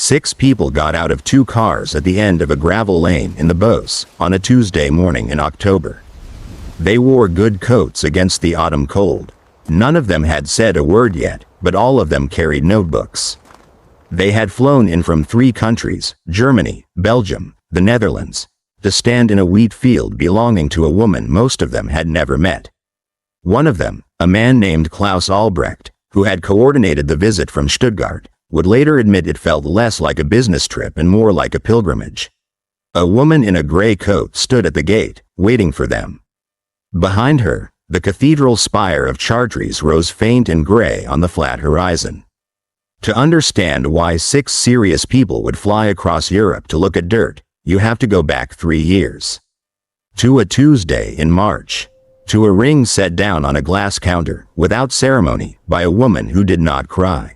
6 people got out of 2 cars at the end of a gravel lane in the Beauce on a Tuesday morning in October. They wore good coats against the autumn cold. None of them had said a word yet, but all of them carried notebooks. They had flown in from 3 countries, Germany, Belgium, the Netherlands, to stand in a wheat field belonging to a woman most of them had never met. One of them, a man named Klaus Albrecht, who had coordinated the visit from Stuttgart, would later admit it felt less like a business trip and more like a pilgrimage. A woman in a gray coat stood at the gate, waiting for them. Behind her, the cathedral spire of Chartres rose faint and gray on the flat horizon. To understand why 6 serious people would fly across Europe to look at dirt, you have to go back 3 years. To a Tuesday in March. To a ring set down on a glass counter, without ceremony, by a woman who did not cry.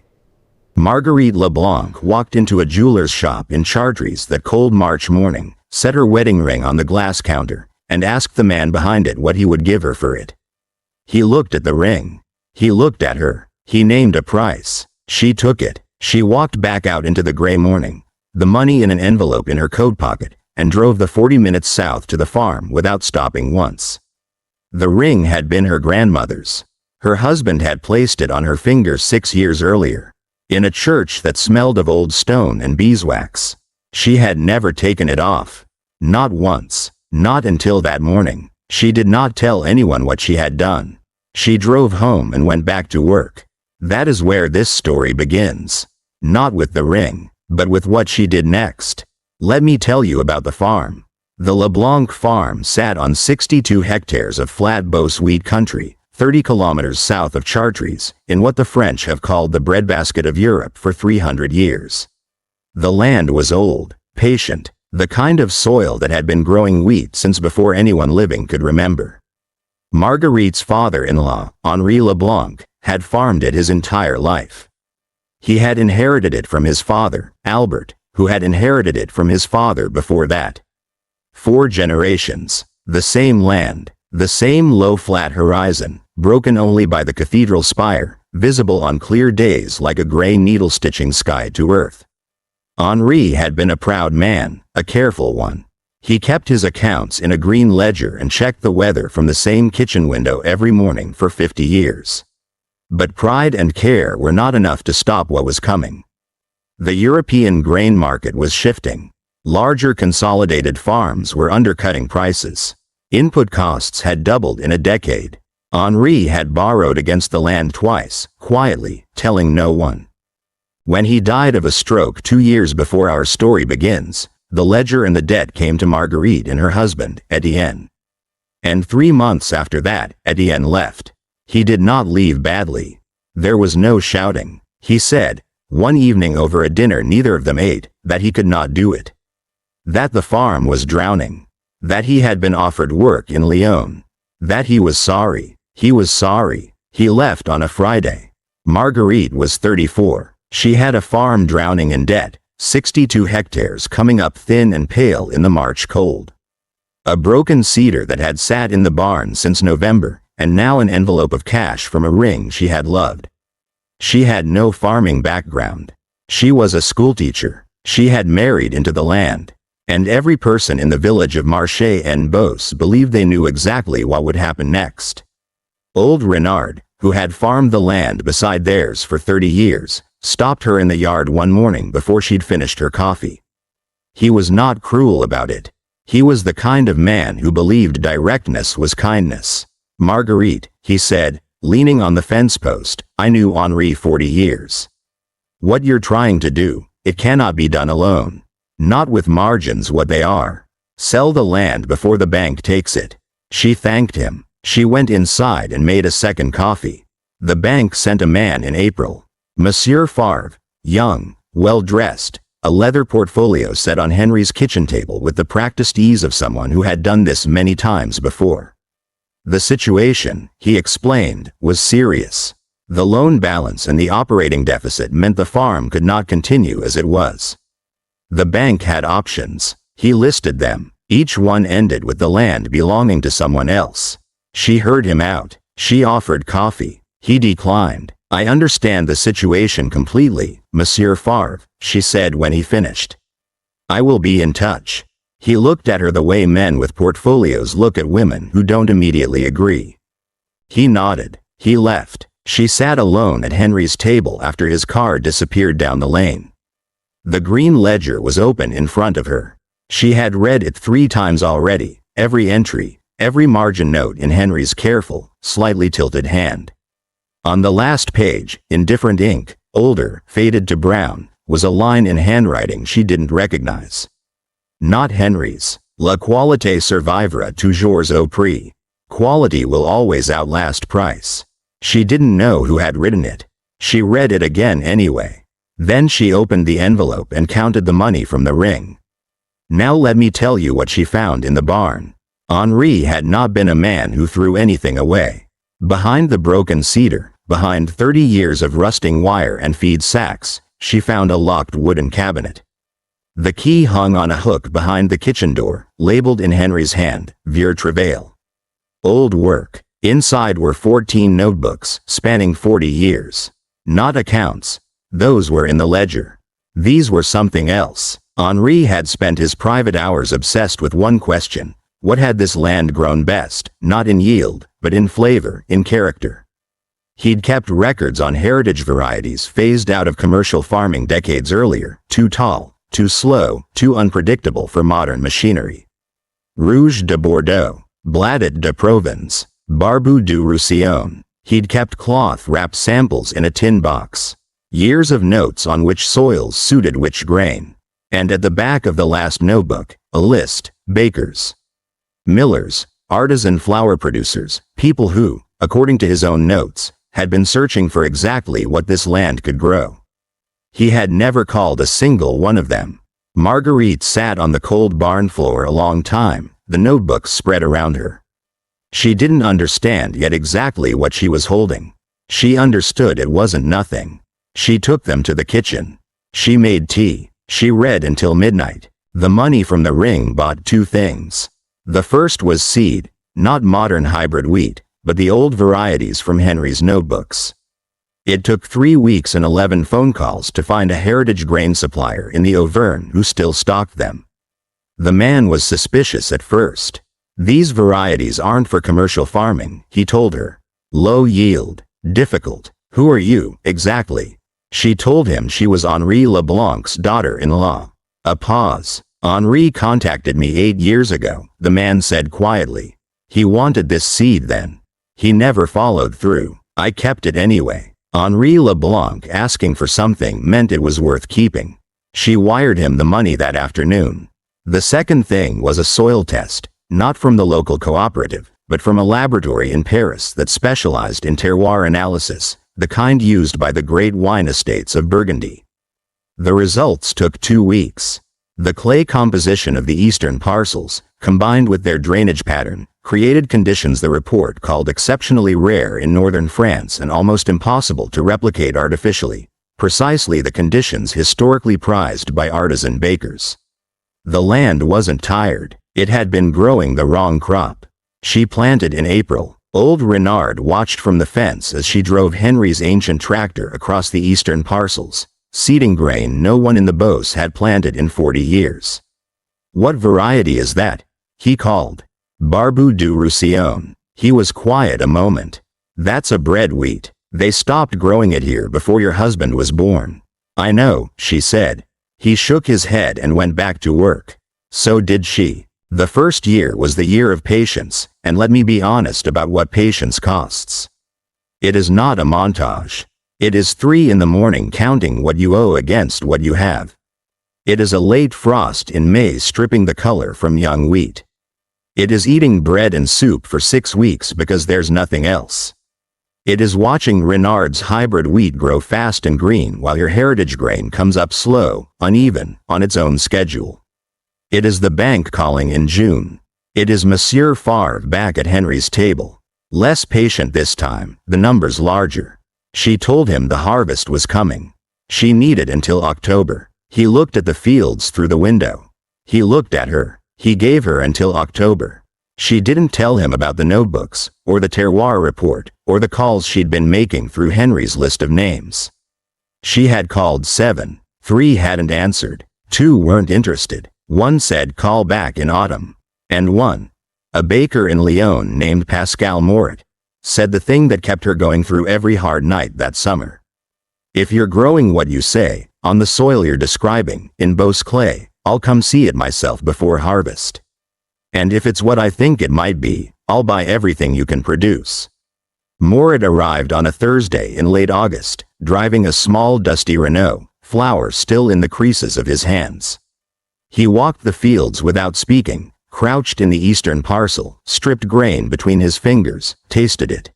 Marguerite Leblanc walked into a jeweler's shop in Chartres that cold March morning, set her wedding ring on the glass counter, and asked the man behind it what he would give her for it. He looked at the ring. He looked at her. He named a price. She took it. She walked back out into the gray morning, the money in an envelope in her coat pocket, and drove the 40 minutes south to the farm without stopping once. The ring had been her grandmother's. Her husband had placed it on her finger 6 years earlier, in a church that smelled of old stone and beeswax. She had never taken it off. Not once. Not until that morning. She did not tell anyone what she had done. She drove home and went back to work. That is where this story begins. Not with the ring, but with what she did next. Let me tell you about the farm. The LeBlanc farm sat on 62 hectares of flat Beauce wheat country, 30 kilometers south of Chartres, in what the French have called the breadbasket of Europe for 300 years. The land was old, patient, the kind of soil that had been growing wheat since before anyone living could remember. Marguerite's father-in-law, Henri Leblanc, had farmed it his entire life. He had inherited it from his father, Albert, who had inherited it from his father before that. 4 generations, the same land, the same low flat horizon, broken only by the cathedral spire, visible on clear days like a gray needle stitching sky to earth. Henri had been a proud man, a careful one. He kept his accounts in a green ledger and checked the weather from the same kitchen window every morning for 50 years. But pride and care were not enough to stop what was coming. The European grain market was shifting. Larger consolidated farms were undercutting prices. Input costs had doubled in a decade. Henri had borrowed against the land twice, quietly, telling no one. When he died of a stroke 2 years before our story begins, the ledger and the debt came to Marguerite and her husband, Etienne. And 3 months after that, Etienne left. He did not leave badly. There was no shouting. He said, one evening over a dinner neither of them ate, that he could not do it. That the farm was drowning. That he had been offered work in Lyon. That he was sorry. He was sorry. He left on a Friday. Marguerite was 34. She had a farm drowning in debt, 62 hectares coming up thin and pale in the March cold. A broken cedar that had sat in the barn since November, and now an envelope of cash from a ring she had loved. She had no farming background. She was a schoolteacher. She had married into the land. And every person in the village of Marché en Beauce believed they knew exactly what would happen next. Old Renard, who had farmed the land beside theirs for 30 years, stopped her in the yard one morning before she'd finished her coffee. He was not cruel about it. He was the kind of man who believed directness was kindness. Marguerite, he said, leaning on the fence post, I knew Henri 40 years. What you're trying to do, it cannot be done alone. Not with margins what they are. Sell the land before the bank takes it. She thanked him. She went inside and made a second coffee. The bank sent a man in April. Monsieur Favre, young, well-dressed, a leather portfolio set on Henry's kitchen table with the practiced ease of someone who had done this many times before. The situation, he explained, was serious. The loan balance and the operating deficit meant the farm could not continue as it was. The bank had options. He listed them. Each one ended with the land belonging to someone else. She heard him out. She offered coffee. He declined. I understand the situation completely, Monsieur Favre, she said when he finished. I will be in touch. He looked at her the way men with portfolios look at women who don't immediately agree. He nodded. He left. She sat alone at Henry's table after his car disappeared down the lane. The green ledger was open in front of her. She had read it 3 times already, every entry, every margin note in Henry's careful, slightly tilted hand. On the last page, in different ink, older, faded to brown, was a line in handwriting she didn't recognize. Not Henry's. La qualité survivra toujours au prix. Quality will always outlast price. She didn't know who had written it. She read it again anyway. Then she opened the envelope and counted the money from the ring. Now let me tell you what she found in the barn. Henri had not been a man who threw anything away. Behind the broken cedar, behind 30 years of rusting wire and feed sacks, she found a locked wooden cabinet. The key hung on a hook behind the kitchen door, labeled in Henry's hand, Vieux Travail. Old work. Inside were 14 notebooks, spanning 40 years. Not accounts. Those were in the ledger. These were something else. Henri had spent his private hours obsessed with one question. What had this land grown best, not in yield, but in flavor, in character? He'd kept records on heritage varieties phased out of commercial farming decades earlier, too tall, too slow, too unpredictable for modern machinery. Rouge de Bordeaux, Bladet de Provence, Barbu du Roussillon. He'd kept cloth-wrapped samples in a tin box. Years of notes on which soils suited which grain. And at the back of the last notebook, a list, bakers, millers, artisan flour producers, people who, according to his own notes, had been searching for exactly what this land could grow. He had never called a single one of them. Marguerite sat on the cold barn floor a long time, the notebooks spread around her. She didn't understand yet exactly what she was holding. She understood it wasn't nothing. She took them to the kitchen. She made tea. She read until midnight. The money from the ring bought 2 things. The first was seed, not modern hybrid wheat, but the old varieties from Henry's notebooks. It took 3 weeks and 11 phone calls to find a heritage grain supplier in the Auvergne who still stocked them. The man was suspicious at first. These varieties aren't for commercial farming, he told her. Low yield, difficult. Who are you, exactly? She told him she was Henri Leblanc's daughter-in-law. A pause. Henri contacted me 8 years ago, the man said quietly. He wanted this seed then. He never followed through. I kept it anyway. Henri Leblanc asking for something meant it was worth keeping. She wired him the money that afternoon. The second thing was a soil test, not from the local cooperative, but from a laboratory in Paris that specialized in terroir analysis, the kind used by the great wine estates of Burgundy. The results took 2 weeks. The clay composition of the eastern parcels, combined with their drainage pattern, created conditions the report called exceptionally rare in northern France and almost impossible to replicate artificially, precisely the conditions historically prized by artisan bakers. The land wasn't tired. It had been growing the wrong crop. She planted in April. Old Renard watched from the fence as she drove Henry's ancient tractor across the eastern parcels, seeding grain no one in the Beauce had planted in 40 years. What variety is that? He called. Barbu du Roussillon. He was quiet a moment. That's a bread wheat. They stopped growing it here before your husband was born. I know, she said. He shook his head and went back to work. So did she. The first year was the year of patience, and let me be honest about what patience costs. It is not a montage. It is 3 in the morning counting what you owe against what you have. It is a late frost in May stripping the color from young wheat. It is eating bread and soup for 6 weeks because there's nothing else. It is watching Renard's hybrid wheat grow fast and green while your heritage grain comes up slow, uneven, on its own schedule. It is the bank calling in June. It is Monsieur Favre back at Henry's table. Less patient this time, the numbers larger. She told him the harvest was coming. She needed until October. He looked at the fields through the window. He looked at her. He gave her until October. She didn't tell him about the notebooks, or the terroir report, or the calls she'd been making through Henry's list of names. She had called 7. 3 hadn't answered. 2 weren't interested. 1 said call back in autumn. And 1, a baker in Lyon named Pascal Moret, said the thing that kept her going through every hard night that summer. If you're growing what you say, on the soil you're describing, in Beauce clay, I'll come see it myself before harvest. And if it's what I think it might be, I'll buy everything you can produce. Moret arrived on a Thursday in late August, driving a small dusty Renault, flour still in the creases of his hands. He walked the fields without speaking, crouched in the eastern parcel, stripped grain between his fingers, tasted it.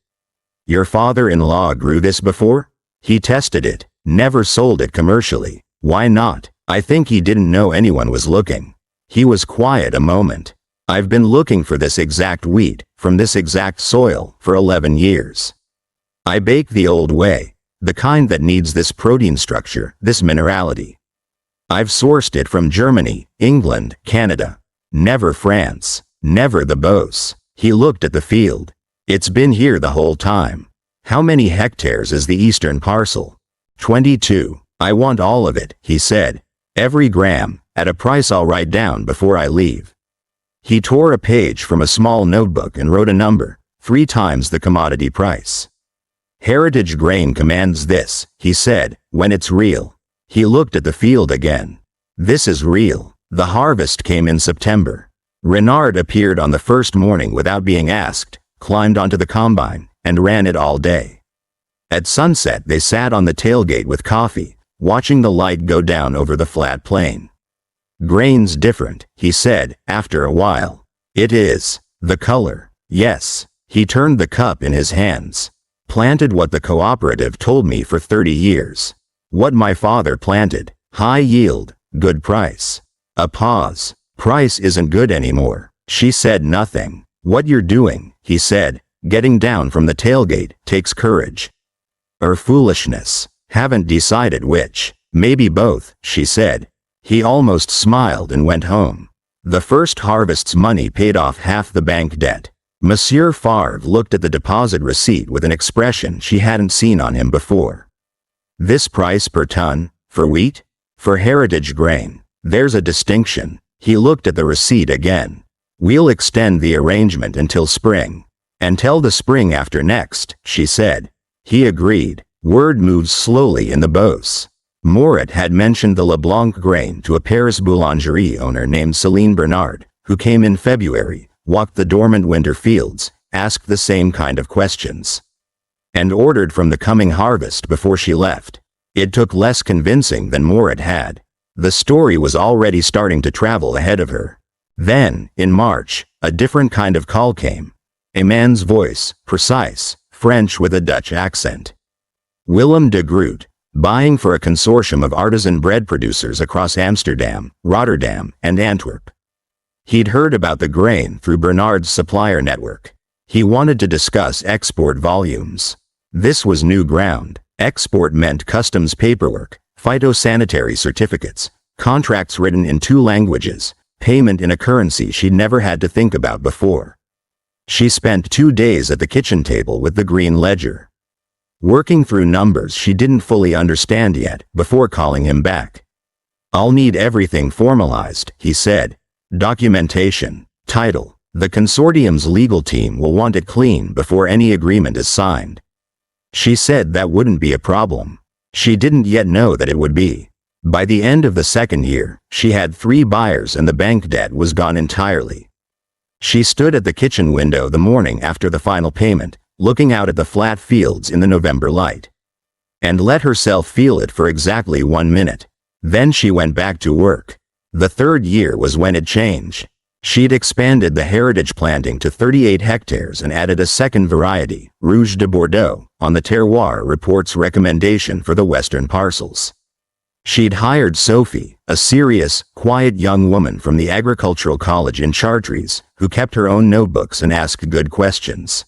Your father-in-law grew this before? He tested it, never sold it commercially. Why not? I think he didn't know anyone was looking. He was quiet a moment. I've been looking for this exact wheat, from this exact soil, for 11 years. I bake the old way, the kind that needs this protein structure, this minerality. I've sourced it from Germany, England, Canada. Never France, never the Beauce. He looked at the field. It's been here the whole time. How many hectares is the eastern parcel? 22. I want all of it, he said. Every gram, at a price I'll write down before I leave. He tore a page from a small notebook and wrote a number, 3 times the commodity price. Heritage grain commands this, he said, when it's real. He looked at the field again. This is real. The harvest came in September. Renard appeared on the first morning without being asked, climbed onto the combine, and ran it all day. At sunset they sat on the tailgate with coffee, watching the light go down over the flat plain. Grain's different, he said, after a while. It is. The color. Yes. He turned the cup in his hands. Planted what the cooperative told me for 30 years. What my father planted. High yield, good price. A pause. Price isn't good anymore. She said nothing. What you're doing, he said, getting down from the tailgate, takes courage. Or foolishness. Haven't decided which. Maybe both, she said. He almost smiled and went home. The first harvest's money paid off half the bank debt. Monsieur Favre looked at the deposit receipt with an expression she hadn't seen on him before. This price per ton? For wheat? For heritage grain. There's a distinction. He looked at the receipt again. We'll extend the arrangement until spring. Until the spring after next, she said. He agreed. Word moved slowly in the Beauce. Moret had mentioned the Leblanc grain to a Paris boulangerie owner named Céline Bernard, who came in February, walked the dormant winter fields, asked the same kind of questions, and ordered from the coming harvest before she left. It took less convincing than Moret had. The story was already starting to travel ahead of her. Then, in March, a different kind of call came. A man's voice, precise, French with a Dutch accent. Willem de Groot, buying for a consortium of artisan bread producers across Amsterdam, Rotterdam, and Antwerp. He'd heard about the grain through Bernard's supplier network. He wanted to discuss export volumes. This was new ground. Export meant customs paperwork, phytosanitary certificates, contracts written in 2 languages, payment in a currency she'd never had to think about before. She spent 2 days at the kitchen table with the green ledger, working through numbers she didn't fully understand yet, before calling him back. I'll need everything formalized, he said. Documentation. Title. The consortium's legal team will want it clean before any agreement is signed. She said that wouldn't be a problem. She didn't yet know that it would be. By the end of the second year, she had 3 buyers and the bank debt was gone entirely. She stood at the kitchen window the morning after the final payment, looking out at the flat fields in the November light, and let herself feel it for exactly 1 minute. Then she went back to work. The 3rd year was when it changed. She'd expanded the heritage planting to 38 hectares and added a second variety, Rouge de Bordeaux, on the terroir report's recommendation for the western parcels. She'd hired Sophie, a serious, quiet young woman from the agricultural college in Chartres, who kept her own notebooks and asked good questions.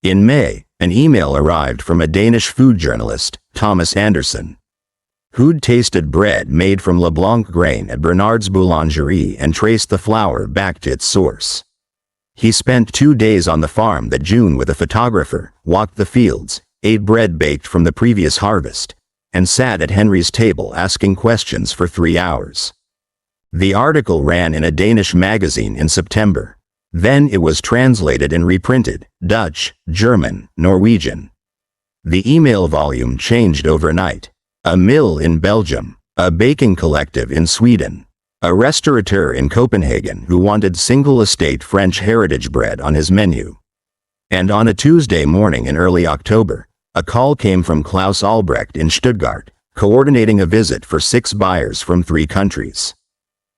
In May, an email arrived from a Danish food journalist, Thomas Anderson, who'd tasted bread made from Leblanc grain at Bernard's boulangerie and traced the flour back to its source. He spent 2 days on the farm that June with a photographer, walked the fields, ate bread baked from the previous harvest, and sat at Henry's table asking questions for 3 hours. The article ran in a Danish magazine in September. Then it was translated and reprinted, Dutch, German, Norwegian. The email volume changed overnight. A mill in Belgium, a baking collective in Sweden, a restaurateur in Copenhagen who wanted single estate French heritage bread on his menu. And on a Tuesday morning in early October, a call came from Klaus Albrecht in Stuttgart, coordinating a visit for 6 buyers from 3 countries.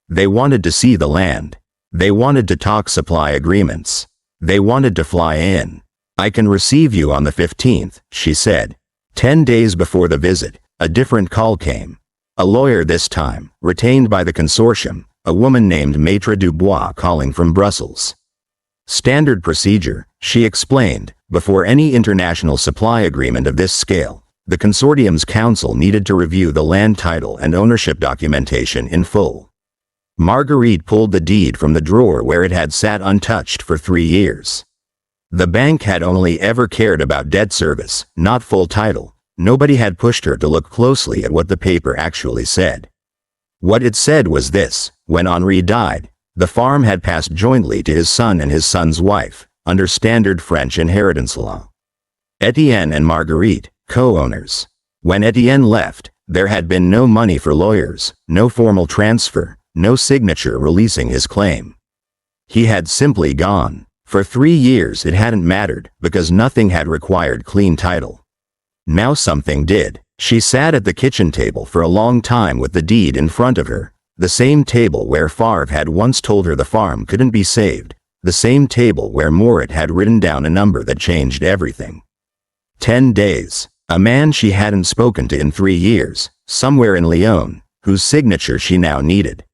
They wanted to see the land. They wanted to talk supply agreements. They wanted to fly in. "I can receive you on the 15th, she said. 10 days before the visit, a different call came. A lawyer this time, retained by the consortium, a woman named Maitre Dubois calling from Brussels. Standard procedure, she explained, before any international supply agreement of this scale, the consortium's council needed to review the land title and ownership documentation in full. Marguerite pulled the deed from the drawer where it had sat untouched for 3 years. The bank had only ever cared about debt service, not full title. Nobody had pushed her to look closely at what the paper actually said. What it said was this: when Henri died, the farm had passed jointly to his son and his son's wife, under standard French inheritance law. Etienne and Marguerite, co-owners. When Etienne left, there had been no money for lawyers, no formal transfer, no signature releasing his claim. He had simply gone. For 3 years it hadn't mattered, because nothing had required clean title. Now something did. She sat at the kitchen table for a long time with the deed in front of her, the same table where Favre had once told her the farm couldn't be saved, the same table where Morit had written down a number that changed everything. 10 days. A man she hadn't spoken to in 3 years, somewhere in Lyon, whose signature she now needed.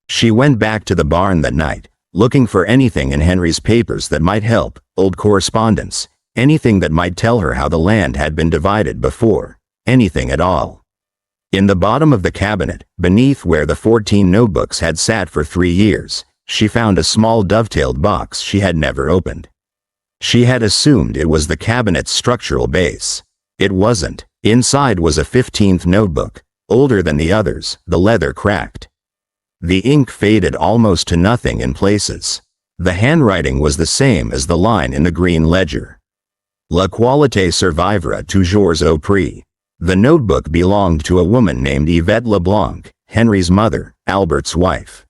She went back to the barn that night, looking for anything in Henry's papers that might help, old correspondence, anything that might tell her how the land had been divided before, anything at all. In the bottom of the cabinet, beneath where the 14 notebooks had sat for 3 years, she found a small dovetailed box she had never opened. She had assumed it was the cabinet's structural base. It wasn't. Inside was a 15th notebook, older than the others, the leather cracked. The ink faded almost to nothing in places. The handwriting was the same as the line in the green ledger. La qualité survivra toujours au prix. The notebook belonged to a woman named Yvette Leblanc, Henry's mother, Albert's wife.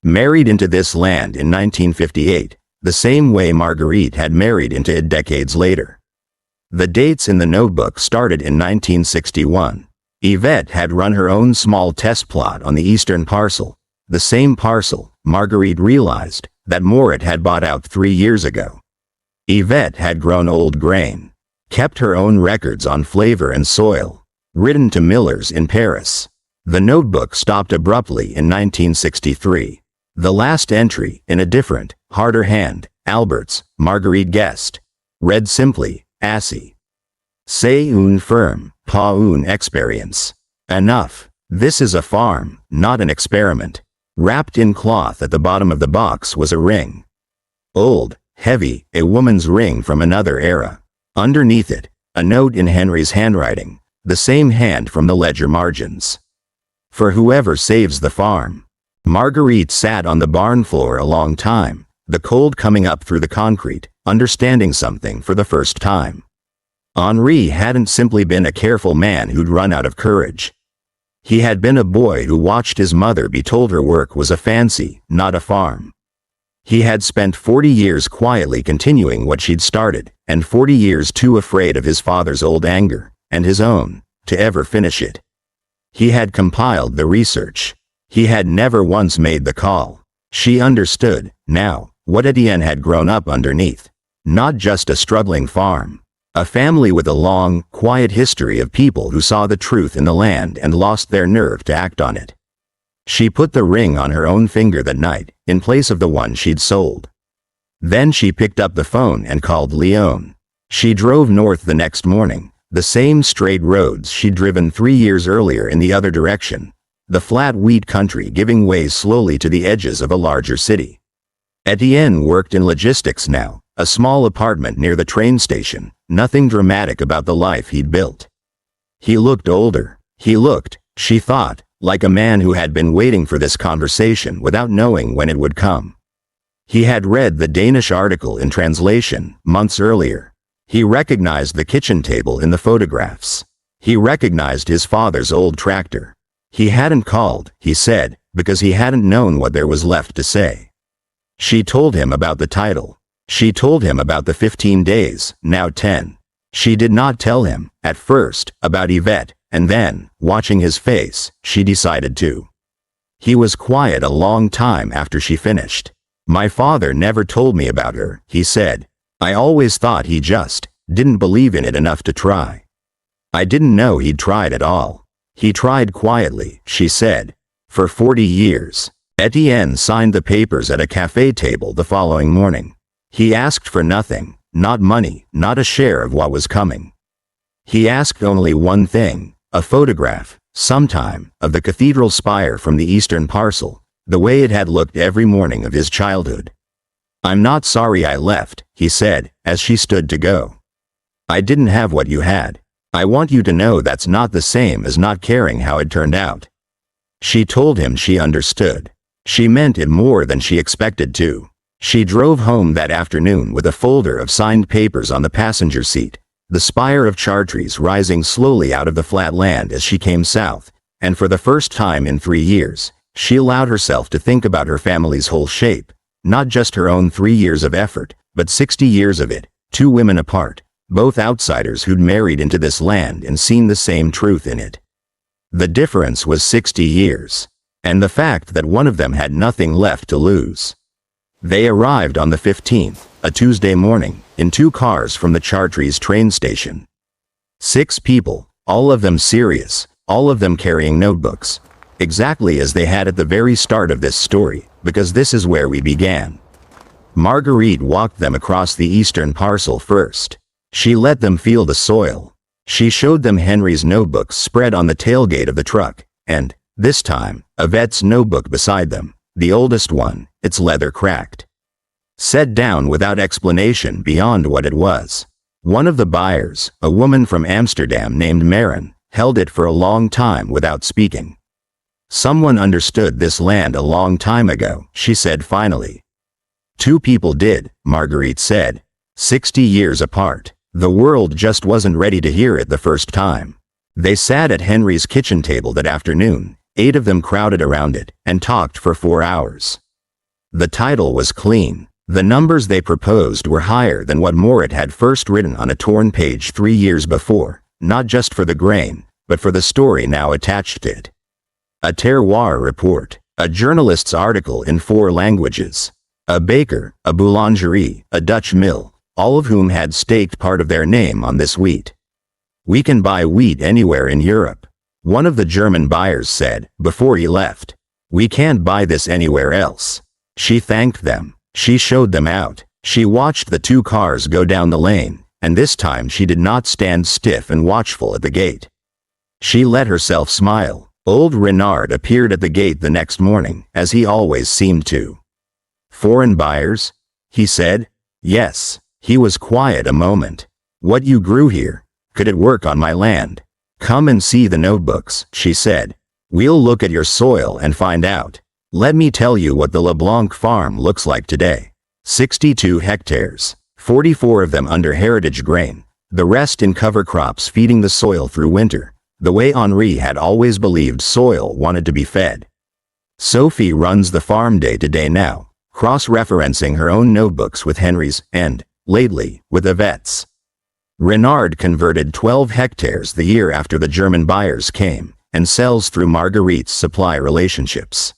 Married into this land in 1958, the same way Marguerite had married into it decades later. The dates in the notebook started in 1961. Yvette had run her own small test plot on the eastern parcel, the same parcel, Marguerite realized, that Morit had bought out 3 years ago. Yvette had grown old grain, kept her own records on flavor and soil, written to millers in Paris. The notebook stopped abruptly in 1963. The last entry, in a different, harder hand, Albert's, Marguerite guessed, read simply, Assis. C'est une ferme, pas une expérience. Enough. This is a farm, not an experiment. Wrapped in cloth at the bottom of the box was a ring. Old, heavy, a woman's ring from another era. Underneath it, a note in Henry's handwriting, the same hand from the ledger margins. For whoever saves the farm. Marguerite sat on the barn floor a long time, the cold coming up through the concrete, understanding something for the first time. Henri hadn't simply been a careful man who'd run out of courage. He had been a boy who watched his mother be told her work was a fancy, not a farm. He had spent 40 years quietly continuing what she'd started, and 40 years too afraid of his father's old anger, and his own, to ever finish it. He had compiled the research. He had never once made the call. She understood, now, what Etienne had grown up underneath. Not just a struggling farm. A family with a long, quiet history of people who saw the truth in the land and lost their nerve to act on it. She put the ring on her own finger that night, in place of the one she'd sold. Then she picked up the phone and called Lyon. She drove north the next morning, the same straight roads she'd driven 3 years earlier in the other direction, the flat wheat country giving way slowly to the edges of a larger city. Etienne worked in logistics now, a small apartment near the train station, nothing dramatic about the life he'd built. He looked older. He looked, she thought, like a man who had been waiting for this conversation without knowing when it would come. He had read the Danish article in translation months earlier. He recognized the kitchen table in the photographs. He recognized his father's old tractor. He hadn't called, he said, because he hadn't known what there was left to say. She told him about the title. She told him about the 15 days, now 10. She did not tell him, at first, about Yvette, and then, watching his face, she decided to. He was quiet a long time after she finished. My father never told me about her, he said. I always thought he just didn't believe in it enough to try. I didn't know he'd tried at all. He tried quietly, she said. For 40 years. Etienne signed the papers at a cafe table the following morning. He asked for nothing, not money, not a share of what was coming. He asked only one thing, a photograph, sometime, of the cathedral spire from the eastern parcel, the way it had looked every morning of his childhood. I'm not sorry I left, he said, as she stood to go. I didn't have what you had. I want you to know that's not the same as not caring how it turned out. She told him she understood. She meant it more than she expected to. She drove home that afternoon with a folder of signed papers on the passenger seat, the spire of Chartres rising slowly out of the flat land as she came south, and for the first time in 3 years, she allowed herself to think about her family's whole shape, not just her own 3 years of effort, but 60 years of it, 2 women apart, both outsiders who'd married into this land and seen the same truth in it. The difference was 60 years, and the fact that one of them had nothing left to lose. They arrived on the 15th, a Tuesday morning, in 2 cars from the Chartres train station. 6 people, all of them serious, all of them carrying notebooks. Exactly as they had at the very start of this story, because this is where we began. Marguerite walked them across the eastern parcel first. She let them feel the soil. She showed them Henry's notebooks spread on the tailgate of the truck, and, this time, Yvette's notebook beside them, the oldest one, its leather cracked. Set down without explanation beyond what it was. One of the buyers, a woman from Amsterdam named Maren, held it for a long time without speaking. Someone understood this land a long time ago, she said finally. 2 people did, Marguerite said. 60 years apart. The world just wasn't ready to hear it the first time. They sat at Henry's kitchen table that afternoon, 8 of them crowded around it, and talked for 4 hours. The title was clean. The numbers they proposed were higher than what Morit had first written on a torn page 3 years before, not just for the grain, but for the story now attached to it. A terroir report, a journalist's article in 4 languages, a baker, a boulangerie, a Dutch mill, all of whom had staked part of their name on this wheat. We can buy wheat anywhere in Europe, one of the German buyers said, before he left. We can't buy this anywhere else. She thanked them. She showed them out. She watched the 2 cars go down the lane, and this time she did not stand stiff and watchful at the gate. She let herself smile. Old Renard appeared at the gate the next morning, as he always seemed to. Foreign buyers? He said. Yes. He was quiet a moment. What you grew here? Could it work on my land? Come and see the notebooks, she said. We'll look at your soil and find out. Let me tell you what the LeBlanc farm looks like today. 62 hectares, 44 of them under heritage grain, the rest in cover crops feeding the soil through winter, the way Henri had always believed soil wanted to be fed. Sophie runs the farm day to day now, cross-referencing her own notebooks with Henry's and, lately, with Yvette's. Renard converted 12 hectares the year after the German buyers came, and sells through Marguerite's supply relationships.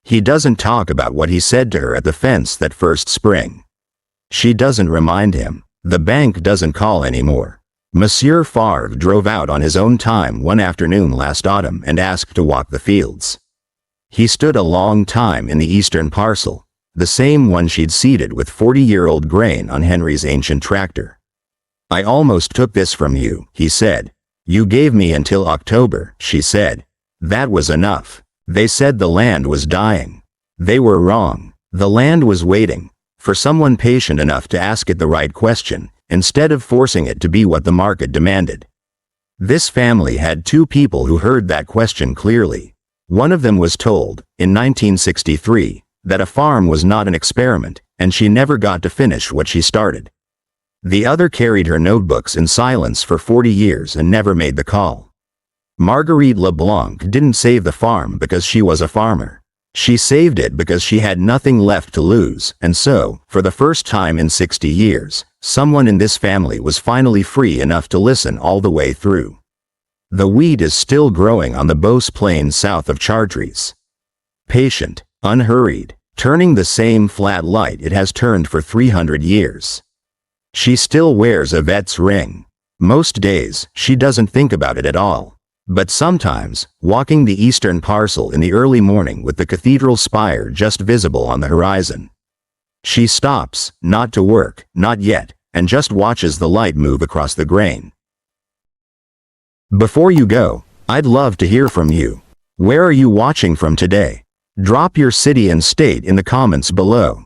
He doesn't talk about what he said to her at the fence that first spring. She doesn't remind him. The bank doesn't call anymore. Monsieur Favre drove out on his own time one afternoon last autumn and asked to walk the fields. He stood a long time in the eastern parcel, the same one she'd seeded with 40-year-old grain on Henry's ancient tractor. I almost took this from you, he said. You gave me until October, she said. That was enough. They said the land was dying. They were wrong. The land was waiting for someone patient enough to ask it the right question, instead of forcing it to be what the market demanded. This family had two people who heard that question clearly. One of them was told, in 1963, that a farm was not an experiment, and she never got to finish what she started. The other carried her notebooks in silence for 40 years and never made the call. Marguerite LeBlanc didn't save the farm because she was a farmer. She saved it because she had nothing left to lose, and so, for the first time in 60 years, someone in this family was finally free enough to listen all the way through. The wheat is still growing on the Beauce Plains south of Chartres. Patient, unhurried, turning the same flat light it has turned for 300 years. She still wears a vet's ring. Most days, she doesn't think about it at all. But sometimes, walking the eastern parcel in the early morning with the cathedral spire just visible on the horizon, she stops, not to work, not yet, and just watches the light move across the grain. Before you go, I'd love to hear from you. Where are you watching from today? Drop your city and state in the comments below.